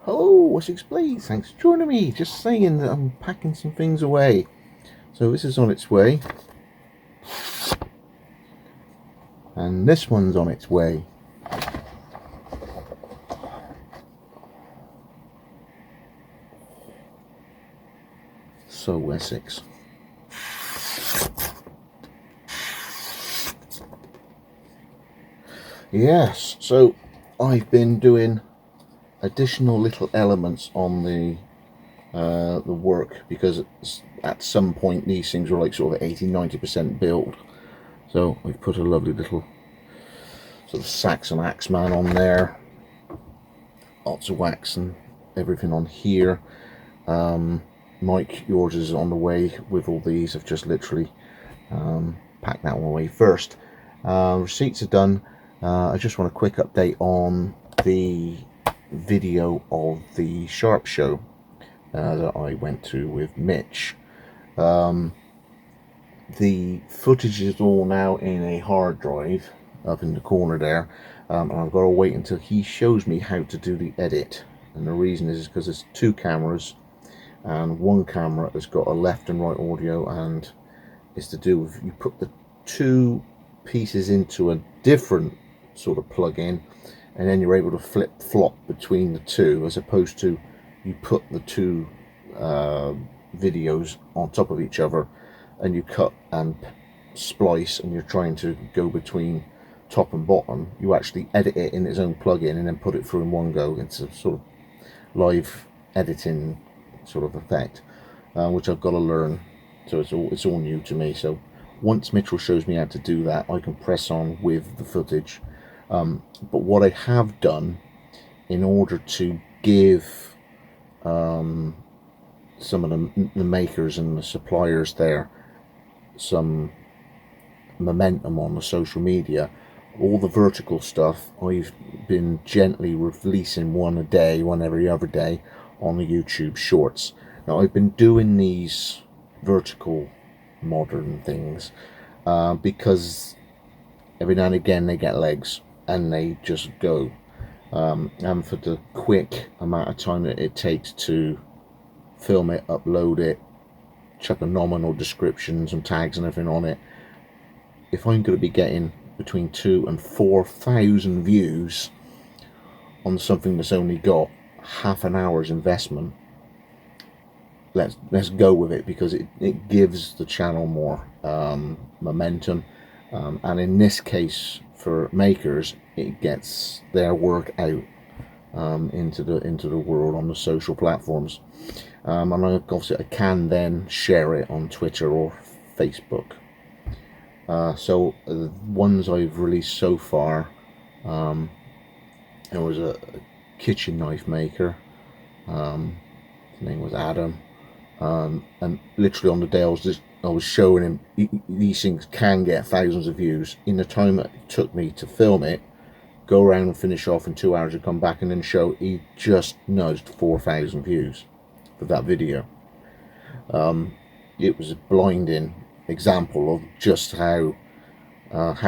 Hello, Wessex Blades, thanks for joining me. Just saying that I'm packing some things away. So this is on its way. And this one's on its way. So Wessex. Yes, so I've been doing additional little elements on the work, because at some point these things were like sort of 80-90% built. So I've put a lovely little sort of Saxon axeman on there, lots of wax and everything on here. Mike, yours is on the way with all these. I've just literally packed that one away first. Receipts are done. I just want a quick update on the video of the Sharp show that I went to with Mitch. The footage is all now in a hard drive up in the corner there, and I've got to wait until he shows me how to do the edit. And the reason is because there's two cameras, and one camera has got a left and right audio, and it's to do with, you put the two pieces into a different sort of plug-in, and then you're able to flip-flop between the two, as opposed to you put the two videos on top of each other and you cut and splice, and you're trying to go between top and bottom. You actually edit it in its own plug-in and then put it through in one go. It's a sort of live editing sort of effect, which I've got to learn. So it's all new to me. So once Mitchell shows me how to do that, I can press on with the footage. But what I have done, in order to give some of the makers and the suppliers there some momentum on the social media, all the vertical stuff I've been gently releasing one a day, one every other day, on the YouTube shorts. Now I've been doing these vertical modern things because every now and again they get legs and they just go, and for the quick amount of time that it takes to film it, upload it, chuck a nominal description, some tags and everything on it, if I'm going to be getting between 2,000 and 4,000 views on something that's only got half an hour's investment, let's go with it, because it gives the channel more momentum, and in this case for makers, it gets their work out into the world on the social platforms, and obviously I can then share it on Twitter or Facebook. So the ones I've released so far, there was a kitchen knife maker, his name was Adam, and literally on the day I was showing him these things can get thousands of views. In the time that it took me to film it, go around and finish off in 2 hours and come back and then show, he just nudged 4,000 views for that video. It was a blinding example of just how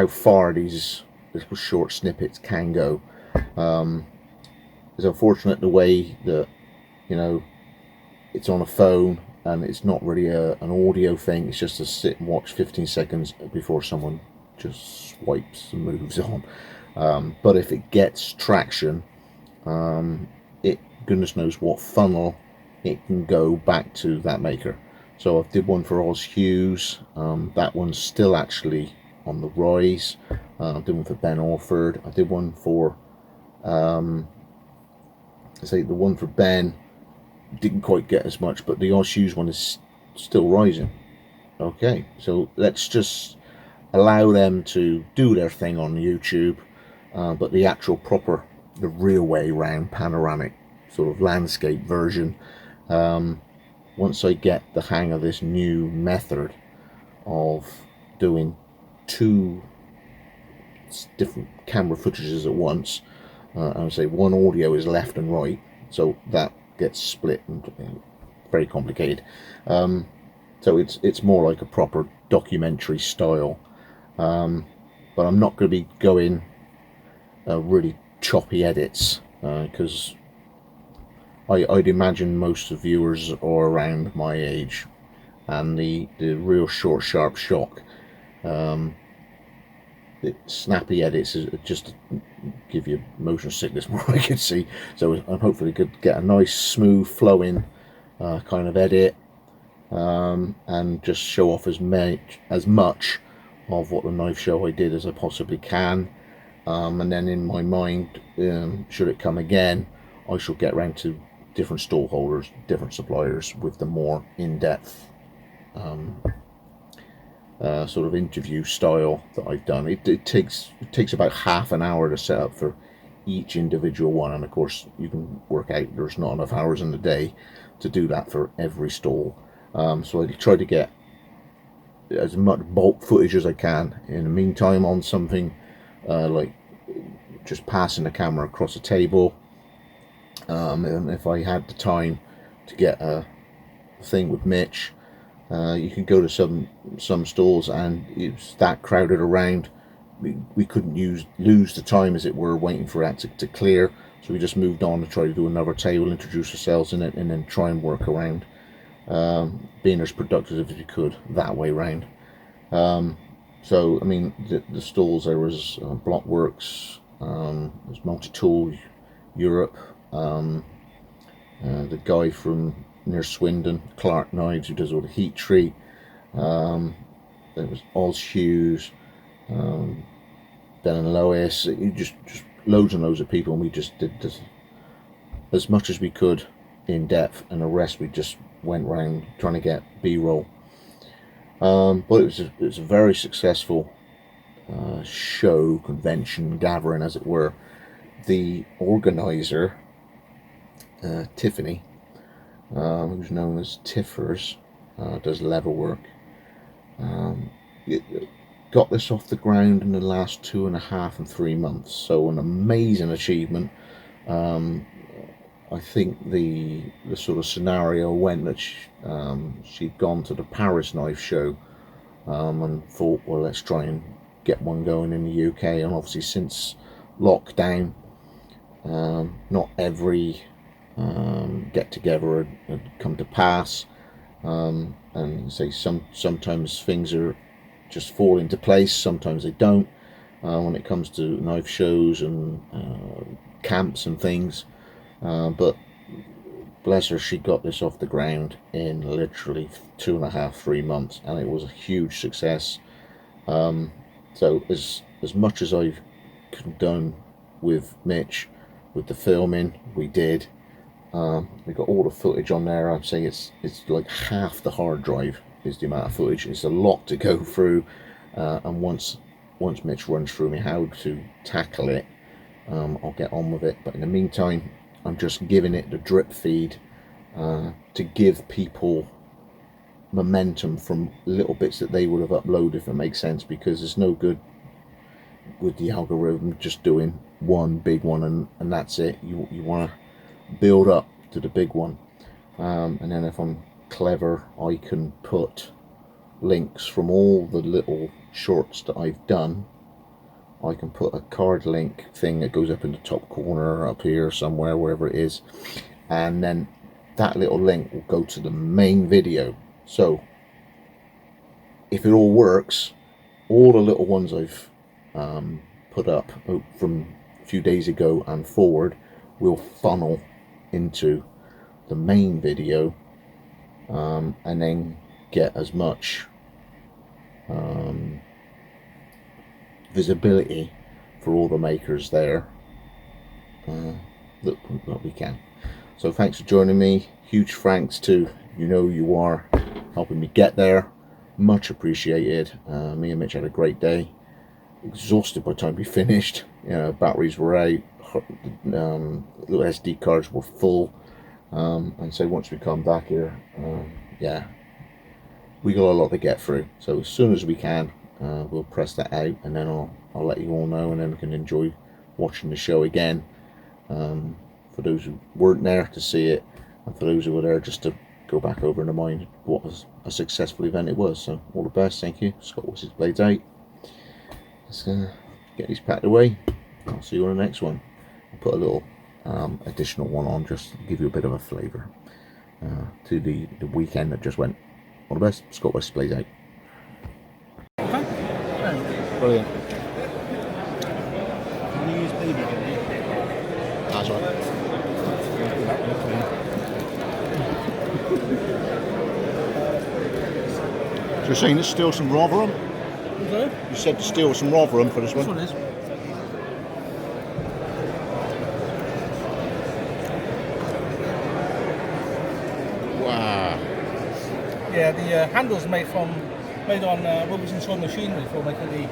far these little short snippets can go. It's unfortunate the way that, you know, it's on a phone and it's not really an audio thing. It's just to sit and watch 15 seconds before someone just swipes and moves on. But if it gets traction, it, goodness knows what funnel, it can go back to that maker. So I did one for Oz Hughes. That one's still actually on the rise. I did one for Ben Orford. I did one for I say the one for Ben didn't quite get as much, but the Oz Hughes one is still rising. Okay, so let's just allow them to do their thing on YouTube, but the actual proper, the real way round panoramic sort of landscape version, once I get the hang of this new method of doing two different camera footages at once, I would say one audio is left and right, so that gets split and very complicated. So it's more like a proper documentary style, but I'm not going to be going really choppy edits, because I'd imagine most of the viewers are around my age, and the real short, sharp shock, the snappy edits is just to give you motion sickness more I can see. So I'm hopefully could get a nice, smooth, flowing kind of edit, and just show off as much of what the knife show I did as I possibly can. And then in my mind, should it come again, I shall get around to different stall holders, different suppliers with the more in-depth sort of interview style that I've done. It takes about half an hour to set up for each individual one, and of course you can work out there's not enough hours in the day to do that for every stall. So I try to get as much bulk footage as I can. In the meantime, on something like just passing the camera across a table, and if I had the time to get a thing with Mitch, you can go to some stalls and it's that crowded around, we couldn't lose the time, as it were, waiting for that to clear. So we just moved on to try to do another table, introduce ourselves in it, and then try and work around, being as productive as we could that way round. So I mean, the stalls, there was Blockworks, there's Multi-Tool Europe, the guy from near Swindon, Clark Knives, who does all the heat treat. There was Oz Hughes, Ben and Lois. Just loads and loads of people, and we just did this as much as we could in depth, and the rest we just went around trying to get B-roll. But it was a very successful show, convention, gathering, as it were. The organizer, Tiffany, who's known as Tiffers, does leather work, got this off the ground in the last 2.5 and 3 months. So an amazing achievement. I think the sort of scenario went that she'd gone to the Paris knife show, and thought, well, let's try and get one going in the UK. And obviously since lockdown, not every get together had come to pass, and say sometimes things are just fall into place, sometimes they don't, when it comes to knife shows and camps and things. But bless her, she got this off the ground in literally 2.5, 3 months, and it was a huge success. So as much as I've done with Mitch with the filming, we did. We got all the footage on there. I'd say it's like half the hard drive is the amount of footage. It's a lot to go through, and once Mitch runs through me how to tackle it, I'll get on with it. But in the meantime, I'm just giving it the drip feed, to give people momentum from little bits that they would have uploaded, if it makes sense, because it's no good with the algorithm just doing one big one and that's it. You want to build up to the big one, and then if I'm clever, I can put links from all the little shorts that I've done. I can put a card link thing that goes up in the top corner up here somewhere, wherever it is, and then that little link will go to the main video. So if it all works, all the little ones I've put up from a few days ago and forward will funnel into the main video, and then get as much visibility for all the makers there that we can. So thanks for joining me. Huge thanks to you are helping me get there. Much appreciated. Me and Mitch had a great day. Exhausted by the time we finished. Batteries were out, little SD cards were full, and so once we come back here, yeah, we got a lot to get through. So as soon as we can, we'll press that out, and then I'll let you all know, and then we can enjoy watching the show again, for those who weren't there to see it, and for those who were there just to go back over in the mind what was a successful event it was. So all the best. Thank you. Scott Wessex Blades out. Let's get these packed away. I'll see you on the next one. I'll put a little additional one on just to give you a bit of a flavour to the weekend that just went. All the best, Scott Wessex Blades out. Okay. Brilliant. Can you use baby? That's right. So you're saying it's still some Rotherham? Sorry? You said to steal some Rotherham for this This one? one is. Wow. Yeah, the handles are made on Robertson Sword machinery for making the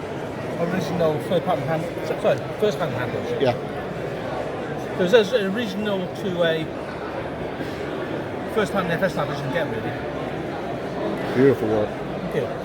original first pattern handles. Yeah. So it's as original to a first pattern FS lab as you can get, really. Beautiful work. Thank you.